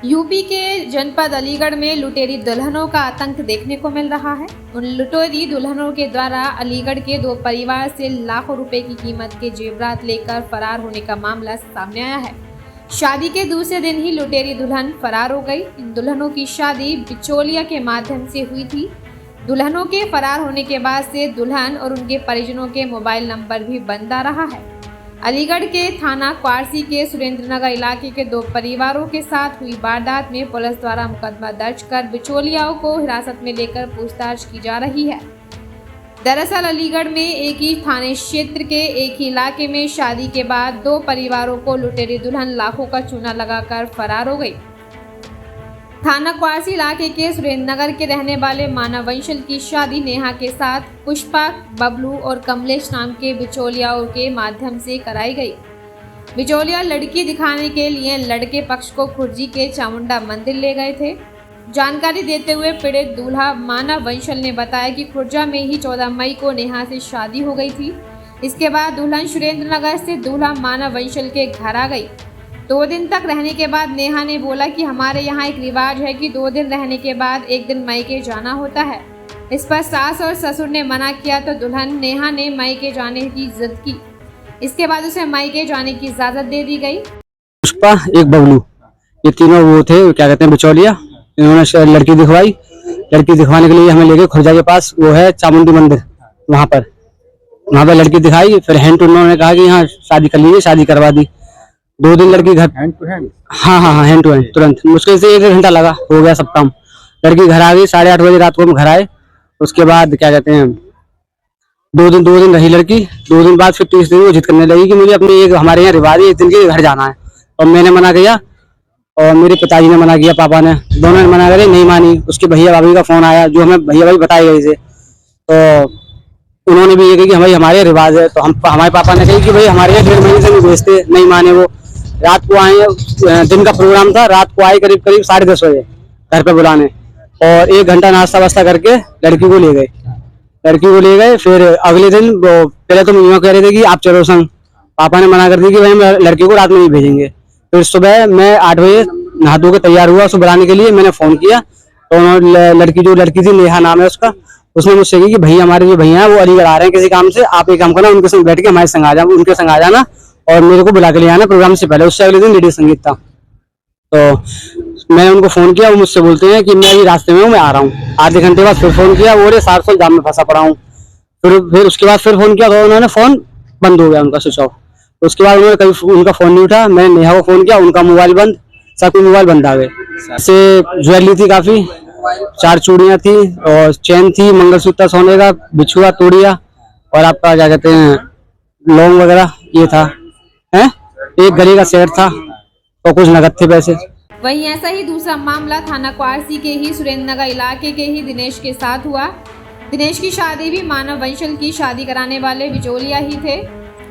UP के जनपद अलीगढ़ में लुटेरी दुल्हनों का आतंक देखने को मिल रहा है। उन लुटेरी दुल्हनों के द्वारा अलीगढ़ के दो परिवार से लाखों रुपए की कीमत के जेवरात लेकर फरार होने का मामला सामने आया है। शादी के दूसरे दिन ही लुटेरी दुल्हन फरार हो गई। इन दुल्हनों की शादी बिचौलिया के माध्यम से हुई थी। दुल्हनों के फरार होने के बाद से दुल्हन और उनके परिजनों के मोबाइल नंबर भी बंद आ रहा है। अलीगढ़ के थाना क्वारसी के सुरेंद्रनगर इलाके के दो परिवारों के साथ हुई वारदात में पुलिस द्वारा मुकदमा दर्ज कर बिचौलियाओं को हिरासत में लेकर पूछताछ की जा रही है। दरअसल अलीगढ़ में एक ही थाने क्षेत्र के एक ही इलाके में शादी के बाद दो परिवारों को लुटेरी दुल्हन लाखों का चूना लगाकर फरार हो गई। थाना क्वारसी इलाके के सुरेंद्रनगर के रहने वाले मानव वंशल की शादी नेहा के साथ पुष्पा, बबलू और कमलेश नाम के बिचौलियाओं के माध्यम से कराई गई। बिचौलिया लड़की दिखाने के लिए लड़के पक्ष को खुर्जी के चामुंडा मंदिर ले गए थे। जानकारी देते हुए पीड़ित दूल्हा मानव वंशल ने बताया कि खुर्जा में ही 14 मई को नेहा से शादी हो गई थी। इसके बाद दुल्हन सुरेंद्रनगर से दूल्हा मानव वंशल के घर आ गई। 2 दिन तक रहने के बाद नेहा ने बोला कि हमारे यहाँ एक रिवाज है कि 2 दिन रहने के बाद 1 दिन मायके जाना होता है। इस पर सास और ससुर ने मना किया तो दुल्हन नेहा ने मायके जाने की जिद की। इसके बाद उसे मायके जाने की इजाजत दे दी गई। पुष्पा, एक बबलू, ये तीनों वो थे, क्या कहते हैं, बिचौलिया। इन्होंने लड़की दिखवाई। लड़की दिखवाने के लिए हमें लेके खुर्जा के पास वो है चामुंडी मंदिर, वहाँ पर लड़की दिखाई। फिर हैंड टू उन्होंने कहा कि यहाँ शादी कर लीजिए, शादी करवा दी। 2 दिन लड़की घर हैंड टू हैंड, हाँ हैंड टू हैंड, तुरंत। मुश्किल से 1 घंटा लगा, हो गया सब काम। लड़की घर आ गई 8:30 बजे रात को हम घर आए। उसके बाद क्या कहते हैं, 2 दिन रही लड़की। 2 दिन बाद फिर 30 दिन वो जिद करने लगी कि मुझे अपने एक हमारे यहाँ रिवाज है 1 दिन के घर जाना है। और मैंने मना किया और मेरे पिताजी ने मना किया, पापा ने, दोनों ने मना करे, नहीं मानी। उसके भैया भाभी का फोन आया, जो हमें भैया भाभी बताए गए थे, तो उन्होंने भी ये कही कि भाई हमारे रिवाज है। तो हमारे पापा ने कही कि भाई हमारे यहाँ 1.5 महीने से नहीं भेजते, नहीं माने। वो रात को आए, दिन का प्रोग्राम था, रात को आए करीब 10:30 बजे घर पे बुलाने, और 1 घंटा नाश्ता वास्ता करके लड़की को ले गए। फिर अगले दिन वो पहले तो यूँ कह रहे थे कि आप चलो संग। पापा ने मना कर दी कि भाई हम लड़की को रात में नहीं भेजेंगे। फिर सुबह मैं 8 बजे नहा धो के तैयार हुआ उसको बुलाने के लिए। मैंने फोन किया तो लड़की थी, नेहा नाम है उसका, उसने मुझसे कही कि भैया हमारे जो भैया हैं वो अलीगढ़ आ रहे हैं किसी काम से, आप एक काम करना, उनके संग बैठ के हमारे संग आ जाना, उनके संग आ जाना और मेरे को बुला के ले आना प्रोग्राम से पहले। उससे अगले दिन लेडीज संगीत था। तो मैंने उनको फोन किया, वो मुझसे बोलते हैं कि मैं अभी रास्ते में हूँ, मैं आ रहा हूँ। आधे घंटे बाद फिर फोन किया, बोले 700 जाम में फंसा पड़ा हूँ। फिर उसके बाद फिर फोन किया तो उन्होंने फोन बंद हो गया, उनका स्विच ऑफ। तो उसके बाद उन्होंने कभी उनका फोन नहीं उठा। मैंने नेहा को फोन किया, उनका मोबाइल बंद, सबके मोबाइल बंद आ गए। से ज्वेलरी थी काफी, 4 चूड़ियाँ थी और चैन थी, मंगलसूत्र सोने का, बिछुआ, तोड़िया और आपका क्या कहते हैं लौंग वगैरह ये था, है, एक गले का सेट था और कुछ नगद थे पैसे। वहीं ऐसा ही दूसरा मामला थाना क्वारसी के ही सुरेंद्रनगर इलाके के ही दिनेश के साथ हुआ। दिनेश की शादी भी मानव वंशल की शादी कराने वाले बिचौलिया ही थे।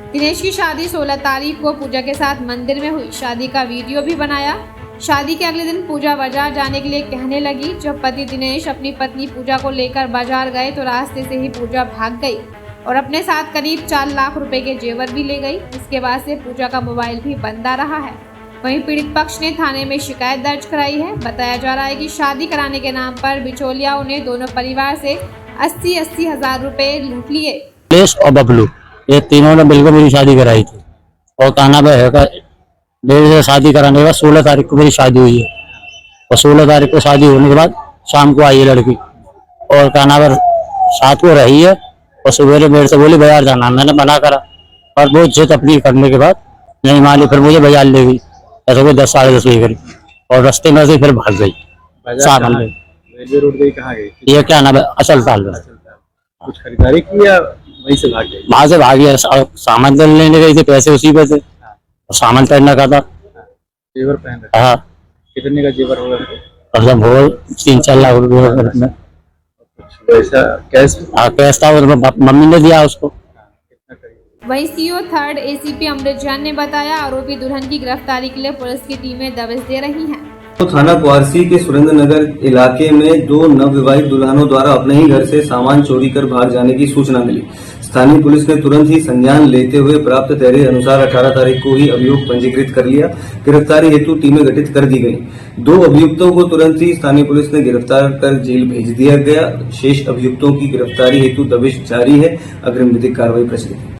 दिनेश की शादी 16 तारीख को पूजा के साथ मंदिर में हुई। शादी का वीडियो भी बनाया। शादी के अगले दिन पूजा बाजार जाने के लिए कहने लगी। जब पति दिनेश अपनी पत्नी पूजा को लेकर बाजार गए तो रास्ते से ही पूजा भाग गई और अपने साथ करीब 4 लाख रुपए के जेवर भी ले गई। इसके बाद से पूजा का मोबाइल भी बंद आ रहा है। वहीं पीड़ित पक्ष ने थाने में शिकायत दर्ज कराई है। बताया जा रहा है कि शादी कराने के नाम पर बिचौलियाओं ने दोनों परिवार से 80-80 हजार रुपए लूट लिए। कमलेश और बबलू, ये तीनों ने बिल्कुल मेरी शादी कराई थी और काना भाई है मेरे से शादी कराने के बाद 16 तारीख को मेरी शादी हुई है। और 16 तारीख को शादी होने के बाद शाम को आई है लड़की और काना पर साथ को रही है और सुबह मेरे से बोली बाजार जाना। मैंने मना करा और वो जिद अपनी करने के बाद नहीं मानी, फिर मुझे बाजार ले गई ऐसे कोई 10-10:30 बजे करीब और रास्ते में से फिर भाग गई। रेलवे रोड गई, कहाँ गई? ये क्या नाम है, असल ताल में। कुछ खरीदारी की या वहीं से भाग गई? वहां से भागी है, सामान लेने गई थी, पैसे उसी पे थे और सामान पहनना का था। जेवर पहन रखा? हाँ। कितने का जेवर होगा? मतलब वो 3-4 लाख रुपये पैसा कैश? हाँ कैश था, मम्मी ने दिया उसको। वहीं सीओ 3rd ACP अमृत जैन ने बताया, आरोपी दुल्हन की गिरफ्तारी के लिए पुलिस की टीमें दबिश दे रही हैं। तो थाना कुआरसी के सुरेंद्र नगर इलाके में दो नवविवाहित दुल्हनों द्वारा अपने ही घर से सामान चोरी कर भाग जाने की सूचना मिली। स्थानीय पुलिस ने तुरंत ही संज्ञान लेते हुए प्राप्त तहरीर अनुसार 18 तारीख को ही अभियोग पंजीकृत कर लिया। गिरफ्तारी हेतु टीमें गठित कर दी गई। 2 अभियुक्तों को तुरंत ही स्थानीय पुलिस ने गिरफ्तार कर जेल भेज दिया गया। शेष अभियुक्तों की गिरफ्तारी हेतु दबिश जारी है। अग्रिम विधिक कार्रवाई प्रचलित है।